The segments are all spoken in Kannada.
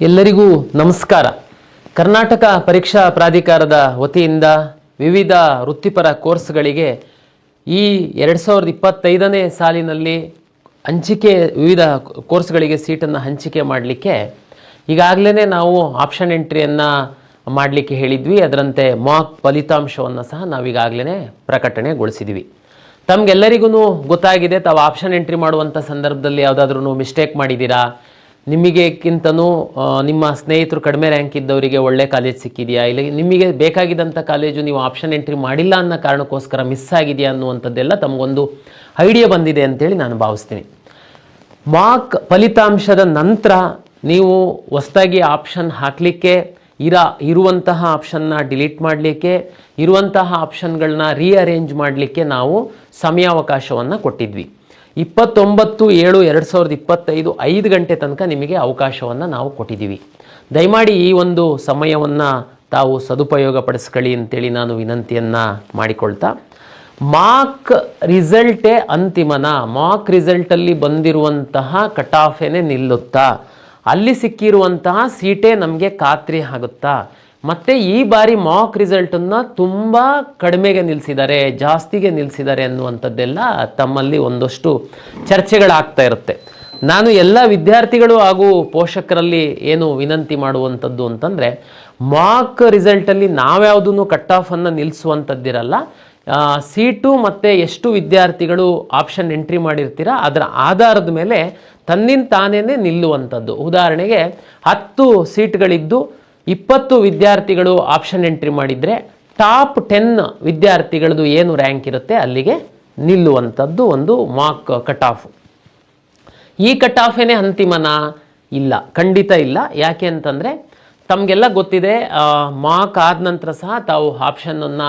ಎಲ್ಲರಿಗೂ ನಮಸ್ಕಾರ. ಕರ್ನಾಟಕ ಪರೀಕ್ಷಾ ಪ್ರಾಧಿಕಾರದ ವತಿಯಿಂದ ವಿವಿಧ ವೃತ್ತಿಪರ ಕೋರ್ಸ್ಗಳಿಗೆ ಈ 2025ನೇ ಸಾಲಿನಲ್ಲಿ ವಿವಿಧ ಕೋರ್ಸ್ಗಳಿಗೆ ಸೀಟನ್ನು ಹಂಚಿಕೆ ಮಾಡಲಿಕ್ಕೆ ಈಗಾಗಲೇ ನಾವು ಆಪ್ಷನ್ ಎಂಟ್ರಿಯನ್ನು ಮಾಡಲಿಕ್ಕೆ ಹೇಳಿದ್ವಿ. ಅದರಂತೆ ಮಾಕ್ ಫಲಿತಾಂಶವನ್ನು ಸಹ ನಾವೀಗಾಗಲೇ ಪ್ರಕಟಣೆಗೊಳಿಸಿದ್ವಿ. ತಮಗೆಲ್ಲರಿಗೂ ಗೊತ್ತಾಗಿದೆ, ತಾವು ಆಪ್ಷನ್ ಎಂಟ್ರಿ ಮಾಡುವಂಥ ಸಂದರ್ಭದಲ್ಲಿ ಯಾವುದಾದ್ರೂ ಮಿಸ್ಟೇಕ್ ಮಾಡಿದ್ದೀರಾ, ನಿಮಗೆಕ್ಕಿಂತನೂ ನಿಮ್ಮ ಸ್ನೇಹಿತರು ಕಡಿಮೆ ರ್ಯಾಂಕ್ ಇದ್ದವರಿಗೆ ಒಳ್ಳೆ ಕಾಲೇಜ್ ಸಿಕ್ಕಿದೆಯಾ, ಇಲ್ಲ ನಿಮಗೆ ಬೇಕಾಗಿದ್ದಂಥ ಕಾಲೇಜು ನೀವು ಆಪ್ಷನ್ ಎಂಟ್ರಿ ಮಾಡಿಲ್ಲ ಅನ್ನೋ ಕಾರಣಕ್ಕೋಸ್ಕರ ಮಿಸ್ ಆಗಿದೆಯಾ ಅನ್ನುವಂಥದ್ದೆಲ್ಲ ತಮಗೊಂದು ಐಡಿಯಾ ಬಂದಿದೆ ಅಂತೇಳಿ ನಾನು ಭಾವಿಸ್ತೀನಿ. ಮಾರ್ಕ್ ಫಲಿತಾಂಶದ ನಂತರ ನೀವು ಹೊಸದಾಗಿ ಆಪ್ಷನ್ ಹಾಕಲಿಕ್ಕೆ ಇರುವಂತಹ ಆಪ್ಷನ್ನ ಡಿಲೀಟ್ ಮಾಡಲಿಕ್ಕೆ, ಇರುವಂತಹ ಆಪ್ಷನ್ಗಳನ್ನ ರೀಅರೇಂಜ್ ಮಾಡಲಿಕ್ಕೆ ನಾವು ಸಮಯಾವಕಾಶವನ್ನು ಕೊಟ್ಟಿದ್ವಿ. 29/7/2025 5 ಗಂಟೆ ತನಕ ನಿಮಗೆ ಅವಕಾಶವನ್ನು ನಾವು ಕೊಟ್ಟಿದ್ದೀವಿ. ದಯಮಾಡಿ ಈ ಒಂದು ಸಮಯವನ್ನು ತಾವು ಸದುಪಯೋಗ ಪಡಿಸ್ಕೊಳ್ಳಿ ಅಂತೇಳಿ ನಾನು ವಿನಂತಿಯನ್ನು ಮಾಡಿಕೊಳ್ತಾ, ಮಾರ್ಕ್ ರಿಸಲ್ಟೇ ಅಂತಿಮನ, ಮಾರ್ಕ್ ರಿಸಲ್ಟಲ್ಲಿ ಬಂದಿರುವಂತಹ ಕಟ್ ಆಫೇನೆ ನಿಲ್ಲುತ್ತಾ, ಅಲ್ಲಿ ಸಿಕ್ಕಿರುವಂತಹ ಸೀಟೇ ನಮಗೆ ಖಾತ್ರಿ ಆಗುತ್ತಾ, ಮತ್ತು ಈ ಬಾರಿ ಮಾರ್ಕ್ ರಿಸಲ್ಟನ್ನು ತುಂಬ ಕಡಿಮೆಗೆ ನಿಲ್ಲಿಸಿದ್ದಾರೆ, ಜಾಸ್ತಿಗೆ ನಿಲ್ಲಿಸಿದ್ದಾರೆ ಅನ್ನುವಂಥದ್ದೆಲ್ಲ ತಮ್ಮಲ್ಲಿ ಒಂದಷ್ಟು ಚರ್ಚೆಗಳಾಗ್ತಾ ಇರುತ್ತೆ. ನಾನು ಎಲ್ಲ ವಿದ್ಯಾರ್ಥಿಗಳು ಹಾಗೂ ಪೋಷಕರಲ್ಲಿ ಏನು ವಿನಂತಿ ಮಾಡುವಂಥದ್ದು ಅಂತಂದರೆ, ಮಾರ್ಕ್ ರಿಸಲ್ಟಲ್ಲಿ ನಾವ್ಯಾವುದೂ ಕಟ್ ಆಫನ್ನು ನಿಲ್ಲಿಸುವಂಥದ್ದಿರಲ್ಲ. ಸೀಟು ಮತ್ತು ಎಷ್ಟು ವಿದ್ಯಾರ್ಥಿಗಳು ಆಪ್ಷನ್ ಎಂಟ್ರಿ ಮಾಡಿರ್ತೀರ ಅದರ ಆಧಾರದ ಮೇಲೆ ತನ್ನಿಂದ ತಾನೇ ನಿಲ್ಲುವಂಥದ್ದು. ಉದಾಹರಣೆಗೆ 10 ಸೀಟ್ಗಳಿದ್ದು 20 ವಿದ್ಯಾರ್ಥಿಗಳು ಆಪ್ಷನ್ ಎಂಟ್ರಿ ಮಾಡಿದರೆ ಟಾಪ್ 10 ವಿದ್ಯಾರ್ಥಿಗಳದ್ದು ಏನು ರ್ಯಾಂಕ್ ಇರುತ್ತೆ ಅಲ್ಲಿಗೆ ನಿಲ್ಲುವಂಥದ್ದು ಒಂದು ಮಾರ್ಕ್ ಕಟ್ ಆಫ್. ಈ ಕಟ್ ಆಫೇನೆ ಅಂತಿಮನ? ಇಲ್ಲ, ಖಂಡಿತ ಇಲ್ಲ. ಯಾಕೆ ಅಂತಂದರೆ ತಮಗೆಲ್ಲ ಗೊತ್ತಿದೆ, ಮಾರ್ಕ್ ಆದ ನಂತರ ಸಹ ತಾವು ಆಪ್ಷನನ್ನು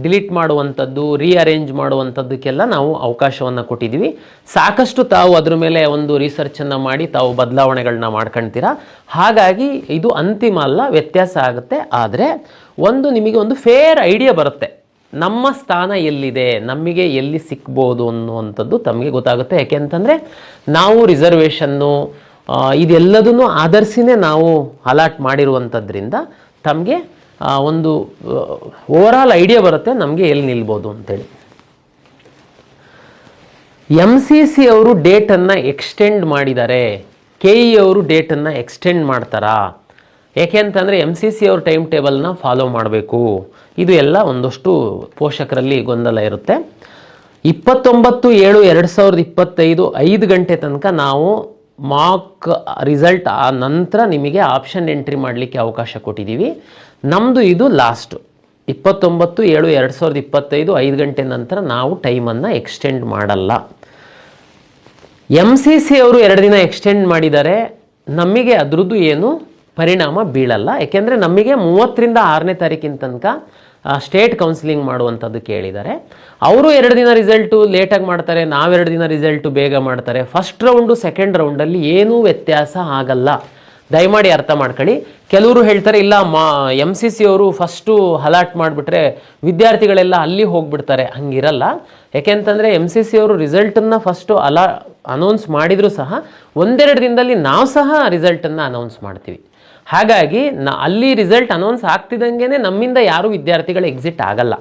ಡಿಲೀಟ್ ಮಾಡುವಂಥದ್ದು, ರೀಅರೇಂಜ್ ಮಾಡುವಂಥದ್ದಕ್ಕೆಲ್ಲ ನಾವು ಅವಕಾಶವನ್ನು ಕೊಟ್ಟಿದ್ದೀವಿ. ಸಾಕಷ್ಟು ತಾವು ಅದ್ರ ಮೇಲೆ ಒಂದು ರಿಸರ್ಚನ್ನು ಮಾಡಿ ತಾವು ಬದಲಾವಣೆಗಳನ್ನ ಮಾಡ್ಕೊಳ್ತೀರಾ. ಹಾಗಾಗಿ ಇದು ಅಂತಿಮ ಅಲ್ಲ, ವ್ಯತ್ಯಾಸ ಆಗುತ್ತೆ. ಆದರೆ ನಿಮಗೆ ಒಂದು ಫೇರ್ ಐಡಿಯಾ ಬರುತ್ತೆ, ನಮ್ಮ ಸ್ಥಾನ ಎಲ್ಲಿದೆ, ನಮಗೆ ಎಲ್ಲಿ ಸಿಕ್ಬೋದು ಅನ್ನುವಂಥದ್ದು ತಮಗೆ ಗೊತ್ತಾಗುತ್ತೆ. ಯಾಕೆ ಅಂತಂದರೆ ನಾವು ರಿಸರ್ವೇಷನ್ನು ಇದೆಲ್ಲದನ್ನು ಆಧರಿಸಿನೇ ನಾವು ಅಲಾಟ್ ಮಾಡಿರುವಂಥದ್ರಿಂದ ತಮಗೆ ಒಂದು ಓವರಾಲ್ ಐಡಿಯಾ ಬರುತ್ತೆ ನಮಗೆ ಎಲ್ಲಿ ನಿಲ್ಬೋದು ಅಂತೇಳಿ. MCC ಅವರು ಡೇಟನ್ನು ಎಕ್ಸ್ಟೆಂಡ್ ಮಾಡಿದ್ದಾರೆ, KE ಅವರು ಡೇಟನ್ನು ಎಕ್ಸ್ಟೆಂಡ್ ಮಾಡ್ತಾರಾ? ಏಕೆ ಅಂತಂದರೆ MCC ಅವ್ರ ಟೈಮ್ ಟೇಬಲ್ನ ಫಾಲೋ ಮಾಡಬೇಕು. ಇದು ಎಲ್ಲ ಒಂದಷ್ಟು ಪೋಷಕರಲ್ಲಿ ಗೊಂದಲ ಇರುತ್ತೆ. 29/7/2025 5 ಗಂಟೆ ತನಕ ನಾವು ಮಾರ್ಕ್ ರಿಸಲ್ಟ್ ಆ ನಂತರ ನಿಮಗೆ ಆಪ್ಷನ್ ಎಂಟ್ರಿ ಮಾಡಲಿಕ್ಕೆ ಅವಕಾಶ ಕೊಟ್ಟಿದ್ದೀವಿ. ನಮ್ಮದು ಇದು ಲಾಸ್ಟು 29/7/2025 5 ಗಂಟೆ ನಂತರ ನಾವು ಟೈಮನ್ನು ಎಕ್ಸ್ಟೆಂಡ್ ಮಾಡಲ್ಲ. MCC ಅವರು 2 ದಿನ ಎಕ್ಸ್ಟೆಂಡ್ ಮಾಡಿದ್ದಾರೆ, ನಮಗೆ ಅದರದ್ದು ಏನು ಪರಿಣಾಮ ಬೀಳಲ್ಲ. ಯಾಕೆಂದರೆ ನಮಗೆ 30ರಿಂದ 6ನೇ ತಾರೀಕಿನ ತನಕ ಸ್ಟೇಟ್ ಕೌನ್ಸಿಲಿಂಗ್ ಮಾಡುವಂಥದ್ದು ಕೇಳಿದ್ದಾರೆ. ಅವರು 2 ದಿನ ರಿಸಲ್ಟು ಲೇಟಾಗಿ ಮಾಡ್ತಾರೆ, ನಾವು 2 ದಿನ ರಿಸಲ್ಟು ಬೇಗ ಮಾಡ್ತಾರೆ. ಫಸ್ಟ್ ರೌಂಡು ಸೆಕೆಂಡ್ ರೌಂಡಲ್ಲಿ ಏನೂ ವ್ಯತ್ಯಾಸ ಆಗಲ್ಲ, ದಯಮಾಡಿ ಅರ್ಥ ಮಾಡ್ಕೊಳ್ಳಿ. ಕೆಲವರು ಹೇಳ್ತಾರೆ ಇಲ್ಲ MCC ಅವರು ಫಸ್ಟು ಅಲಾಟ್ ಮಾಡಿಬಿಟ್ರೆ ವಿದ್ಯಾರ್ಥಿಗಳೆಲ್ಲ ಅಲ್ಲಿ ಹೋಗ್ಬಿಡ್ತಾರೆ. ಹಂಗಿರಲ್ಲ. ಯಾಕೆಂತಂದರೆ MCC ಅವರು ರಿಸಲ್ಟನ್ನು ಫಸ್ಟು ಅನೌನ್ಸ್ ಮಾಡಿದರೂ ಸಹ 1-2 ದಿನದಲ್ಲಿ ನಾವು ಸಹ ರಿಸಲ್ಟನ್ನು ಅನೌನ್ಸ್ ಮಾಡ್ತೀವಿ. ಹಾಗಾಗಿ ಅಲ್ಲಿ ರಿಸಲ್ಟ್ ಅನೌನ್ಸ್ ಆಗ್ತಿದ್ದಂಗೆ ನಮ್ಮಿಂದ ಯಾರೂ ವಿದ್ಯಾರ್ಥಿಗಳು ಎಕ್ಸಿಟ್ ಆಗಲ್ಲ.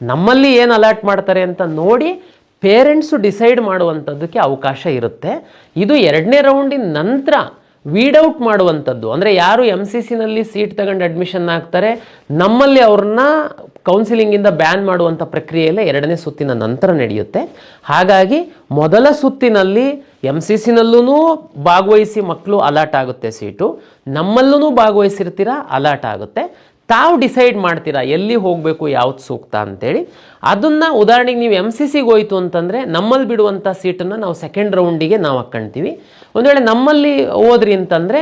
ನಮ್ಮಲ್ಲಿ ಏನು ಅಲಾಟ್ ಮಾಡ್ತಾರೆ ಅಂತ ನೋಡಿ ಪೇರೆಂಟ್ಸು ಡಿಸೈಡ್ ಮಾಡುವಂಥದ್ದಕ್ಕೆ ಅವಕಾಶ ಇರುತ್ತೆ. ಇದು 2ನೇ ರೌಂಡಿನ ನಂತರ ವೀಡೌಟ್ ಮಾಡುವಂಥದ್ದು, ಅಂದರೆ ಯಾರು MCCನಲ್ಲಿ ಸೀಟ್ ತಗೊಂಡು ಅಡ್ಮಿಷನ್ ಆಗ್ತಾರೆ ನಮ್ಮಲ್ಲಿ ಅವ್ರನ್ನ ಕೌನ್ಸಿಲಿಂಗಿಂದ ಬ್ಯಾನ್ ಮಾಡುವಂಥ ಪ್ರಕ್ರಿಯೆಯಲ್ಲೇ 2ನೇ ಸುತ್ತಿನ ನಂತರ ನಡೆಯುತ್ತೆ. ಹಾಗಾಗಿ ಮೊದಲ ಸುತ್ತಿನಲ್ಲಿ MCCನಲ್ಲೂ ಭಾಗವಹಿಸಿ ಮಕ್ಕಳು ಅಲಾಟ್ ಆಗುತ್ತೆ ಸೀಟು, ನಮ್ಮಲ್ಲೂ ಭಾಗವಹಿಸಿರ್ತೀರ ಅಲಾಟ್ ಆಗುತ್ತೆ. ತಾವು ಡಿಸೈಡ್ ಮಾಡ್ತೀರಾ ಎಲ್ಲಿ ಹೋಗಬೇಕು, ಯಾವ್ದು ಸೂಕ್ತ ಅಂತೇಳಿ. ಅದನ್ನು ಉದಾಹರಣೆಗೆ ನೀವು MCCಗೆ ಹೋಯ್ತು ಅಂತಂದರೆ ನಮ್ಮಲ್ಲಿ ಬಿಡುವಂಥ ಸೀಟನ್ನು ನಾವು ಸೆಕೆಂಡ್ ರೌಂಡಿಗೆ ನಾವು ಹಾಕ್ಕೊಳ್ತೀವಿ. ಒಂದು ವೇಳೆ ನಮ್ಮಲ್ಲಿ ಹೋದ್ರಿ ಅಂತಂದರೆ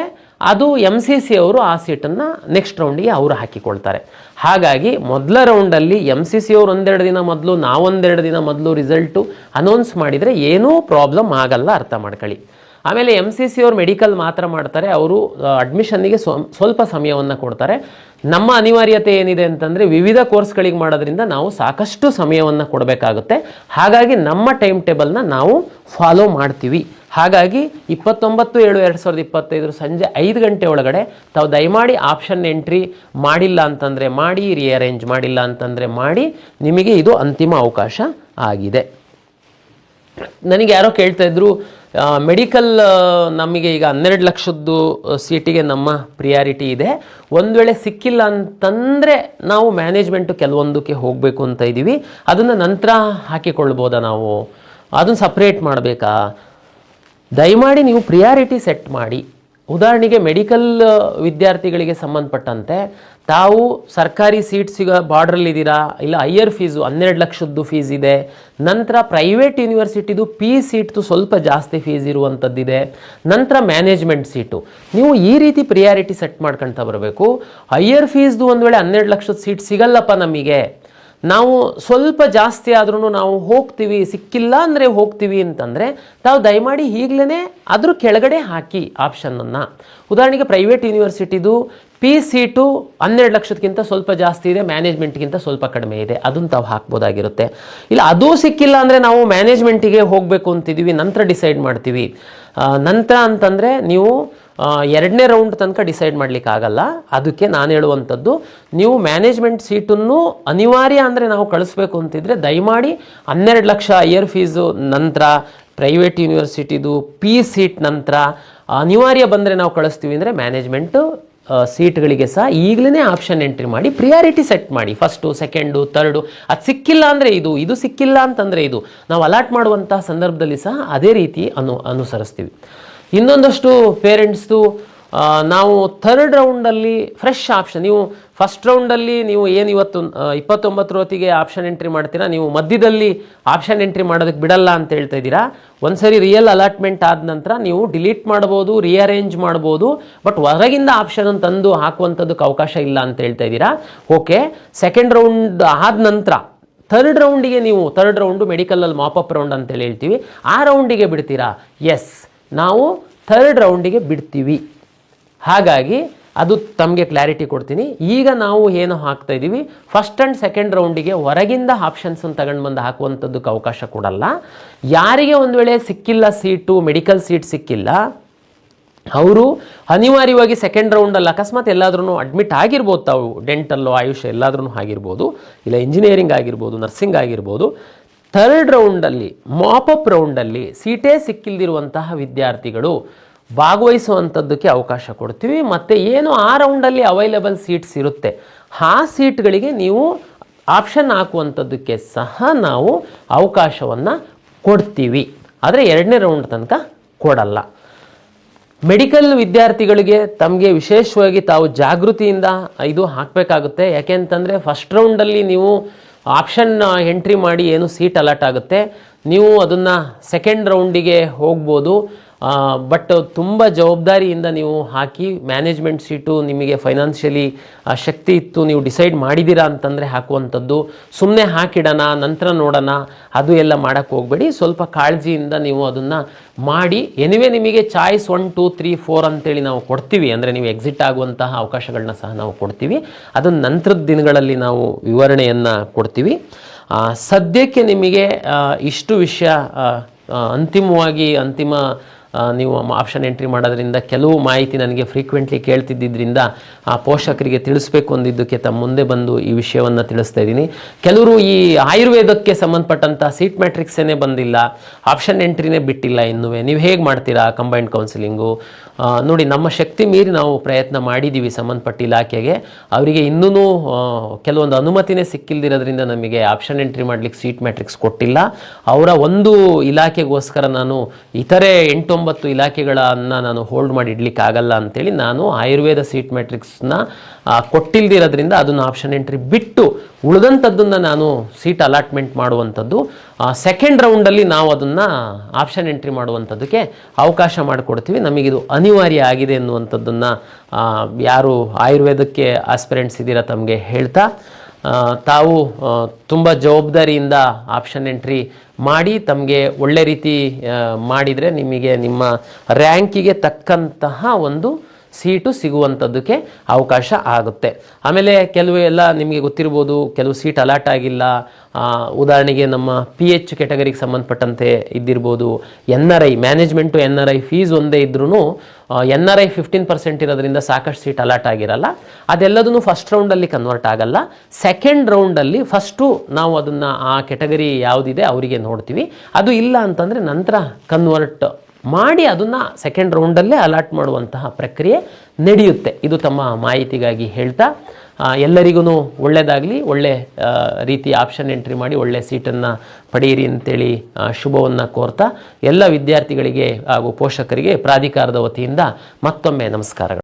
ಅದು MCC ಅವರು ಆ ಸೀಟನ್ನು ನೆಕ್ಸ್ಟ್ ರೌಂಡಿಗೆ ಅವರು ಹಾಕಿಕೊಳ್ತಾರೆ. ಹಾಗಾಗಿ ಮೊದಲ ರೌಂಡಲ್ಲಿ MCC ಅವರು 1-2 ದಿನ ಮೊದಲು, ನಾವು 1-2 ದಿನ ಮೊದಲು ರಿಸಲ್ಟು ಅನೌನ್ಸ್ ಮಾಡಿದರೆ ಏನೂ ಪ್ರಾಬ್ಲಮ್ ಆಗಲ್ಲ, ಅರ್ಥ ಮಾಡ್ಕೊಳ್ಳಿ. ಆಮೇಲೆ MCC ಅವರು ಮೆಡಿಕಲ್ ಮಾತ್ರ ಮಾಡ್ತಾರೆ, ಅವರು ಅಡ್ಮಿಷನ್ನಿಗೆ ಸ್ವಲ್ಪ ಸಮಯವನ್ನು ಕೊಡ್ತಾರೆ. ನಮ್ಮ ಅನಿವಾರ್ಯತೆ ಏನಿದೆ ಅಂತಂದರೆ ವಿವಿಧ ಕೋರ್ಸ್ಗಳಿಗೆ ಮಾಡೋದ್ರಿಂದ ನಾವು ಸಾಕಷ್ಟು ಸಮಯವನ್ನು ಕೊಡಬೇಕಾಗುತ್ತೆ. ಹಾಗಾಗಿ ನಮ್ಮ ಟೈಮ್ ಟೇಬಲ್ನ ನಾವು ಫಾಲೋ ಮಾಡ್ತೀವಿ. ಹಾಗಾಗಿ 29/7/2025 ಸಂಜೆ 5 ಗಂಟೆ ಒಳಗಡೆ ತಾವು ದಯಮಾಡಿ ಆಪ್ಷನ್ ಎಂಟ್ರಿ ಮಾಡಿಲ್ಲ ಅಂತಂದರೆ ಮಾಡಿ, ರಿಅರೇಂಜ್ ಮಾಡಿಲ್ಲ ಅಂತಂದರೆ ಮಾಡಿ. ನಿಮಗೆ ಇದು ಅಂತಿಮ ಅವಕಾಶ ಆಗಿದೆ. ನನಗೆ ಯಾರೋ ಕೇಳ್ತಾ ಇದ್ರು, ಮೆಡಿಕಲ್ ನಮಗೆ ಈಗ 12 ಲಕ್ಷದ್ದು ಸೀಟಿಗೆ ನಮ್ಮ ಪ್ರಿಯಾರಿಟಿ ಇದೆ, ಒಂದು ವೇಳೆ ಸಿಕ್ಕಿಲ್ಲ ಅಂತಂದರೆ ನಾವು ಮ್ಯಾನೇಜ್ಮೆಂಟು ಕೆಲವೊಂದಕ್ಕೆ ಹೋಗಬೇಕು ಅಂತ ಇದ್ದೀವಿ, ಅದನ್ನು ನಂತರ ಹಾಕಿಕೊಳ್ಬೋದಾ, ನಾವು ಅದನ್ನು ಸಪ್ರೇಟ್ ಮಾಡಬೇಕಾ? ದಯಮಾಡಿ ನೀವು ಪ್ರಿಯಾರಿಟಿ ಸೆಟ್ ಮಾಡಿ. ಉದಾಹರಣೆಗೆ ಮೆಡಿಕಲ್ ವಿದ್ಯಾರ್ಥಿಗಳಿಗೆ ಸಂಬಂಧಪಟ್ಟಂತೆ ತಾವು ಸರ್ಕಾರಿ ಸೀಟ್ ಬಾರ್ಡ್ರಲ್ಲಿದ್ದೀರಾ, ಇಲ್ಲ ಹೈಯರ್ ಫೀಸು 12 ಲಕ್ಷದ್ದು ಫೀಸ್ ಇದೆ, ನಂತರ ಪ್ರೈವೇಟ್ ಯೂನಿವರ್ಸಿಟಿದು ಸೀಟ್ದು ಸ್ವಲ್ಪ ಜಾಸ್ತಿ ಫೀಸ್ ಇರುವಂಥದ್ದಿದೆ, ನಂತರ ಮ್ಯಾನೇಜ್ಮೆಂಟ್ ಸೀಟು. ನೀವು ಈ ರೀತಿ ಪ್ರಿಯಾರಿಟಿ ಸೆಟ್ ಮಾಡ್ಕೊಳ್ತಾ ಬರಬೇಕು. ಹೈಯರ್ ಫೀಸ್ದು ಒಂದು ವೇಳೆ 12 ಲಕ್ಷದ ಸೀಟ್ ಸಿಗಲ್ಲಪ್ಪ ನಮಗೆ, ನಾವು ಸ್ವಲ್ಪ ಜಾಸ್ತಿ ಆದ್ರೂ ನಾವು ಹೋಗ್ತೀವಿ, ಸಿಕ್ಕಿಲ್ಲ ಅಂದರೆ ಹೋಗ್ತೀವಿ ಅಂತಂದರೆ ತಾವು ದಯಮಾಡಿ ಈಗಲೇ ಅದ್ರ ಕೆಳಗಡೆ ಹಾಕಿ ಆಪ್ಷನನ್ನು. ಉದಾಹರಣೆಗೆ ಪ್ರೈವೇಟ್ ಯೂನಿವರ್ಸಿಟಿದು ಸೀಟು 12 ಲಕ್ಷಕ್ಕಿಂತ ಸ್ವಲ್ಪ ಜಾಸ್ತಿ ಇದೆ, ಮ್ಯಾನೇಜ್ಮೆಂಟ್ಗಿಂತ ಸ್ವಲ್ಪ ಕಡಿಮೆ ಇದೆ, ಅದನ್ನು ತಾವು ಹಾಕ್ಬೋದಾಗಿರುತ್ತೆ. ಇಲ್ಲ ಅದೂ ಸಿಕ್ಕಿಲ್ಲ ಅಂದರೆ ನಾವು ಮ್ಯಾನೇಜ್ಮೆಂಟಿಗೆ ಹೋಗಬೇಕು ಅಂತಿದ್ದೀವಿ, ನಂತರ ಡಿಸೈಡ್ ಮಾಡ್ತೀವಿ. ನಂತರ ಅಂತಂದರೆ ನೀವು 2ನೇ ರೌಂಡ್ ತನಕ ಡಿಸೈಡ್ ಮಾಡಲಿಕ್ಕಾಗಲ್ಲ. ಅದಕ್ಕೆ ನಾನು ಹೇಳುವಂಥದ್ದು, ನೀವು ಮ್ಯಾನೇಜ್ಮೆಂಟ್ ಸೀಟನ್ನು ಅನಿವಾರ್ಯ ಅಂದರೆ ನಾವು ಕಳಿಸ್ಬೇಕು ಅಂತಿದ್ರೆ ದಯಮಾಡಿ 12 ಲಕ್ಷ ಹೈಯರ್ ಫೀಸು ನಂತರ ಪ್ರೈವೇಟ್ ಯೂನಿವರ್ಸಿಟಿದು ಸೀಟ್ ನಂತರ ಅನಿವಾರ್ಯ ಬಂದರೆ ನಾವು ಕಳಿಸ್ತೀವಿ ಅಂದರೆ ಮ್ಯಾನೇಜ್ಮೆಂಟು ಸೀಟ್ಗಳಿಗೆ ಸಹ ಈಗಲೇ ಆಪ್ಷನ್ ಎಂಟ್ರಿ ಮಾಡಿ, ಪ್ರಿಯಾರಿಟಿ ಸೆಟ್ ಮಾಡಿ. First, second, third. ಅದು ಸಿಕ್ಕಿಲ್ಲ ಅಂದರೆ ಇದು ಸಿಕ್ಕಿಲ್ಲ ಅಂತಂದರೆ ಇದು, ನಾವು ಅಲಾಟ್ ಮಾಡುವಂಥ ಸಂದರ್ಭದಲ್ಲಿ ಸಹ ಅದೇ ರೀತಿ ಅನುಸರಿಸ್ತೀವಿ. ಇನ್ನೊಂದಷ್ಟು ಪೇರೆಂಟ್ಸ್ದು ನಾವು ಥರ್ಡ್ ರೌಂಡಲ್ಲಿ ಫ್ರೆಶ್ ಆಪ್ಷನ್, ನೀವು ಫಸ್ಟ್ ರೌಂಡಲ್ಲಿ ನೀವು ಏನು ಇವತ್ತು 29 ಹೊತ್ತಿಗೆ ಆಪ್ಷನ್ ಎಂಟ್ರಿ ಮಾಡ್ತೀರಾ, ನೀವು ಮಧ್ಯದಲ್ಲಿ ಆಪ್ಷನ್ ಎಂಟ್ರಿ ಮಾಡೋದಕ್ಕೆ ಬಿಡಲ್ಲ ಅಂತ ಹೇಳ್ತಾ ಇದ್ದೀರಾ. ಒಂದ್ಸರಿ ರಿಯಲ್ ಅಲಾಟ್ಮೆಂಟ್ ಆದ ನಂತರ ನೀವು ಡಿಲೀಟ್ ಮಾಡ್ಬೋದು, ರಿಅರೇಂಜ್ ಮಾಡ್ಬೋದು, ಬಟ್ ಹೊರಗಿಂದ ಆಪ್ಷನ್ ತಂದು ಹಾಕುವಂಥದ್ದಕ್ಕೆ ಅವಕಾಶ ಇಲ್ಲ ಅಂತ ಹೇಳ್ತಾ ಇದ್ದೀರಾ. ಓಕೆ, ಸೆಕೆಂಡ್ ರೌಂಡ್ ಆದ ನಂತರ ಥರ್ಡ್ ರೌಂಡು ಮೆಡಿಕಲಲ್ಲಿ ಮಾಪಪ್ ರೌಂಡ್ ಅಂತೇಳಿ ಹೇಳ್ತೀವಿ, ಆ ರೌಂಡಿಗೆ ಬಿಡ್ತೀರಾ? ಎಸ್, ನಾವು ಥರ್ಡ್ ರೌಂಡಿಗೆ ಬಿಡ್ತೀವಿ. ಹಾಗಾಗಿ ಅದು ತಮಗೆ ಕ್ಲಾರಿಟಿ ಕೊಡ್ತೀನಿ. ಈಗ ನಾವು ಏನು ಹಾಕ್ತಾ ಇದ್ದೀವಿ, ಫಸ್ಟ್ ಆ್ಯಂಡ್ ಸೆಕೆಂಡ್ ರೌಂಡಿಗೆ ಹೊರಗಿಂದ ಆಪ್ಷನ್ಸನ್ನು ತಗೊಂಡು ಬಂದು ಹಾಕುವಂಥದ್ದಕ್ಕೆ ಅವಕಾಶ ಕೊಡಲ್ಲ. ಯಾರಿಗೆ ಒಂದು ವೇಳೆ ಸಿಕ್ಕಿಲ್ಲ ಸೀಟು, ಮೆಡಿಕಲ್ ಸೀಟ್ ಸಿಕ್ಕಿಲ್ಲ, ಅವರು ಅನಿವಾರ್ಯವಾಗಿ ಸೆಕೆಂಡ್ ರೌಂಡಲ್ಲಿ ಅಕಸ್ಮಾತ್ ಎಲ್ಲಾದ್ರೂ ಅಡ್ಮಿಟ್ ಆಗಿರ್ಬೋದು, ತಾವು ಡೆಂಟಲ್ಲು, ಆಯುಷ್ ಎಲ್ಲಾದ್ರೂ ಆಗಿರ್ಬೋದು, ಇಲ್ಲ ಇಂಜಿನಿಯರಿಂಗ್ ಆಗಿರ್ಬೋದು, ನರ್ಸಿಂಗ್ ಆಗಿರ್ಬೋದು. ಥರ್ಡ್ ರೌಂಡಲ್ಲಿ ಮಾಪಪ್ ರೌಂಡಲ್ಲಿ ಸೀಟೇ ಸಿಕ್ಕಿಲ್ದಿರುವಂತಹ ವಿದ್ಯಾರ್ಥಿಗಳು ಭಾಗವಹಿಸುವಂಥದ್ದಕ್ಕೆ ಅವಕಾಶ ಕೊಡ್ತೀವಿ. ಮತ್ತು ಏನು ಆ ರೌಂಡಲ್ಲಿ ಅವೈಲೇಬಲ್ ಸೀಟ್ಸ್ ಇರುತ್ತೆ, ಆ ಸೀಟ್ಗಳಿಗೆ ನೀವು ಆಪ್ಷನ್ ಹಾಕುವಂಥದ್ದಕ್ಕೆ ಸಹ ನಾವು ಅವಕಾಶವನ್ನು ಕೊಡ್ತೀವಿ. ಆದರೆ 2ನೇ ರೌಂಡ್ ತನಕ ಕೊಡಲ್ಲ. ಮೆಡಿಕಲ್ ವಿದ್ಯಾರ್ಥಿಗಳಿಗೆ ತಮಗೆ ವಿಶೇಷವಾಗಿ ತಾವು ಜಾಗೃತಿಯಿಂದ ಇದು ಹಾಕಬೇಕಾಗುತ್ತೆ. ಯಾಕೆಂತಂದರೆ ಫಸ್ಟ್ ರೌಂಡಲ್ಲಿ ನೀವು ಆಪ್ಷನ್ ಎಂಟ್ರಿ ಮಾಡಿ ಏನು ಸೀಟ್ ಅಲಾಟ್ ಆಗುತ್ತೆ, ನೀವು ಅದನ್ನು ಸೆಕೆಂಡ್ ರೌಂಡಿಗೆ ಹೋಗ್ಬೋದು. ಬಟ್ ತುಂಬ ಜವಾಬ್ದಾರಿಯಿಂದ ನೀವು ಹಾಕಿ, ಮ್ಯಾನೇಜ್ಮೆಂಟ್ ಸೀಟು ನಿಮಗೆ ಫೈನಾನ್ಷಿಯಲಿ ಶಕ್ತಿ ಇತ್ತು, ನೀವು ಡಿಸೈಡ್ ಮಾಡಿದ್ದೀರಾ ಅಂತಂದರೆ ಹಾಕುವಂಥದ್ದು. ಸುಮ್ಮನೆ ಹಾಕಿಡೋಣ ನಂತರ ನೋಡೋಣ ಅದು ಎಲ್ಲ ಮಾಡೋಕ್ಕೆ ಹೋಗಬೇಡಿ. ಸ್ವಲ್ಪ ಕಾಳಜಿಯಿಂದ ನೀವು ಅದನ್ನು ಮಾಡಿ. ಎನಿವೆ ನಿಮಗೆ ಚಾಯ್ಸ್ 1, 2, 3, 4 ಅಂತೇಳಿ ನಾವು ಕೊಡ್ತೀವಿ. ಅಂದರೆ ನೀವು ಎಕ್ಸಿಟ್ ಆಗುವಂತಹ ಅವಕಾಶಗಳನ್ನ ಸಹ ನಾವು ಕೊಡ್ತೀವಿ. ಅದನ್ನು ನಂತರದ ದಿನಗಳಲ್ಲಿ ನಾವು ವಿವರಣೆಯನ್ನು ಕೊಡ್ತೀವಿ. ಸದ್ಯಕ್ಕೆ ನಿಮಗೆ ಇಷ್ಟು ವಿಷಯ ಅಂತಿಮ ನೀವು ಆಪ್ಷನ್ ಎಂಟ್ರಿ ಮಾಡೋದ್ರಿಂದ ಕೆಲವು ಮಾಹಿತಿ ನನಗೆ ಫ್ರೀಕ್ವೆಂಟ್ಲಿ ಕೇಳ್ತಿದ್ದರಿಂದ ಆ ಪೋಷಕರಿಗೆ ತಿಳಿಸ್ಬೇಕು ಅಂದಿದ್ದಕ್ಕೆ ತಮ್ಮ ಮುಂದೆ ಬಂದು ಈ ವಿಷಯವನ್ನು ತಿಳಿಸ್ತಾ ಇದ್ದೀನಿ. ಕೆಲವರು ಈ ಆಯುರ್ವೇದಕ್ಕೆ ಸಂಬಂಧಪಟ್ಟಂಥ ಸೀಟ್ ಮ್ಯಾಟ್ರಿಕ್ಸೇ ಬಂದಿಲ್ಲ, ಆಪ್ಷನ್ ಎಂಟ್ರಿನೇ ಬಿಟ್ಟಿಲ್ಲ ಇನ್ನೂ, ನೀವು ಹೇಗೆ ಮಾಡ್ತೀರಾ ಕಂಬೈನ್ಡ್ ಕೌನ್ಸಿಲಿಂಗು? ನೋಡಿ, ನಮ್ಮ ಶಕ್ತಿ ಮೀರಿ ನಾವು ಪ್ರಯತ್ನ ಮಾಡಿದ್ದೀವಿ ಸಂಬಂಧಪಟ್ಟ ಇಲಾಖೆಗೆ. ಅವರಿಗೆ ಇನ್ನೂ ಕೆಲವೊಂದು ಅನುಮತಿನೇ ಸಿಕ್ಕಿಲ್ದಿರೋದ್ರಿಂದ ನಮಗೆ ಆಪ್ಷನ್ ಎಂಟ್ರಿ ಮಾಡಲಿಕ್ಕೆ ಸೀಟ್ ಮ್ಯಾಟ್ರಿಕ್ಸ್ ಕೊಟ್ಟಿಲ್ಲ. ಅವರ ಒಂದು ಇಲಾಖೆಗೋಸ್ಕರ ನಾನು ಇತರೆ 8-9 ಇಲಾಖೆಗಳನ್ನು ನಾನು ಹೋಲ್ಡ್ ಮಾಡಿ ಇಡ್ಲಿಕ್ಕೆ ಆಗಲ್ಲ ಅಂತೇಳಿ ನಾನು ಆಯುರ್ವೇದ ಸೀಟ್ ಮ್ಯಾಟ್ರಿಕ್ಸ್ನ ಕೊಟ್ಟಿಲ್ದಿರೋದ್ರಿಂದ ಅದನ್ನು ಆಪ್ಷನ್ ಎಂಟ್ರಿ ಬಿಟ್ಟು ಉಳಿದಂಥದ್ದನ್ನು ನಾನು ಸೀಟ್ ಅಲಾಟ್ಮೆಂಟ್ ಮಾಡುವಂಥದ್ದು ಸೆಕೆಂಡ್ ರೌಂಡಲ್ಲಿ ನಾವು ಅದನ್ನು ಆಪ್ಷನ್ ಎಂಟ್ರಿ ಮಾಡುವಂಥದ್ದಕ್ಕೆ ಅವಕಾಶ ಮಾಡಿಕೊಡ್ತೀವಿ. ನಮಗಿದು ಅನಿವಾರ್ಯ ಆಗಿದೆ ಎನ್ನುವಂಥದ್ದನ್ನು ಯಾರು ಆಯುರ್ವೇದಕ್ಕೆ ಆಸ್ಪಿರೆಂಟ್ಸ್ ಇದ್ದೀರಾ ತಮಗೆ ಹೇಳ್ತಾ, ತಾವು ತುಂಬ ಜವಾಬ್ದಾರಿಯಿಂದ ಆಪ್ಷನ್ ಎಂಟ್ರಿ ಮಾಡಿ ತಮಗೆ ಒಳ್ಳೆ ರೀತಿ ಮಾಡಿದರೆ ನಿಮಗೆ ನಿಮ್ಮ ರ್ಯಾಂಕಿಗೆ ತಕ್ಕಂತಹ ಒಂದು ಸೀಟು ಸಿಗುವಂಥದ್ದಕ್ಕೆ ಅವಕಾಶ ಆಗುತ್ತೆ. ಆಮೇಲೆ ಕೆಲವು ಎಲ್ಲ ನಿಮಗೆ ಗೊತ್ತಿರ್ಬೋದು, ಕೆಲವು ಸೀಟ್ ಅಲಾಟ್ ಆಗಿಲ್ಲ. ಉದಾಹರಣೆಗೆ ನಮ್ಮ PH ಕೆಟಗರಿಗೆ ಸಂಬಂಧಪಟ್ಟಂತೆ ಇದ್ದಿರ್ಬೋದು. NRI ಮ್ಯಾನೇಜ್ಮೆಂಟು NRI ಫೀಸ್ ಒಂದೇ ಇದ್ರೂ NRI 15% ಇರೋದ್ರಿಂದ ಸಾಕಷ್ಟು ಸೀಟ್ ಅಲಾಟ್ ಆಗಿರಲ್ಲ. ಅದೆಲ್ಲದನ್ನು ಫಸ್ಟ್ ರೌಂಡಲ್ಲಿ ಕನ್ವರ್ಟ್ ಆಗಲ್ಲ. ಸೆಕೆಂಡ್ ರೌಂಡಲ್ಲಿ ಫಸ್ಟು ನಾವು ಅದನ್ನು ಆ ಕೆಟಗರಿ ಯಾವುದಿದೆ ಅವರಿಗೆ ನೋಡ್ತೀವಿ. ಅದು ಇಲ್ಲ ಅಂತಂದರೆ ನಂತರ ಕನ್ವರ್ಟ್ ಮಾಡಿ ಅದನ್ನು ಸೆಕೆಂಡ್ ರೌಂಡಲ್ಲೇ ಅಲಾಟ್ ಮಾಡುವಂತಹ ಪ್ರಕ್ರಿಯೆ ನಡೆಯುತ್ತೆ. ಇದು ತಮ್ಮ ಮಾಹಿತಿಗಾಗಿ ಹೇಳ್ತಾ ಎಲ್ಲರಿಗೂ ಒಳ್ಳೆಯದಾಗಲಿ, ಒಳ್ಳೆ ರೀತಿ ಆಪ್ಷನ್ ಎಂಟ್ರಿ ಮಾಡಿ ಒಳ್ಳೆ ಸೀಟನ್ನು ಪಡೆಯಿರಿ ಅಂತೇಳಿ ಶುಭವನ್ನು ಕೋರ್ತಾ ಎಲ್ಲ ವಿದ್ಯಾರ್ಥಿಗಳಿಗೆ ಹಾಗೂ ಪೋಷಕರಿಗೆ ಪ್ರಾಧಿಕಾರದ ವತಿಯಿಂದ ಮತ್ತೊಮ್ಮೆ ನಮಸ್ಕಾರಗಳು.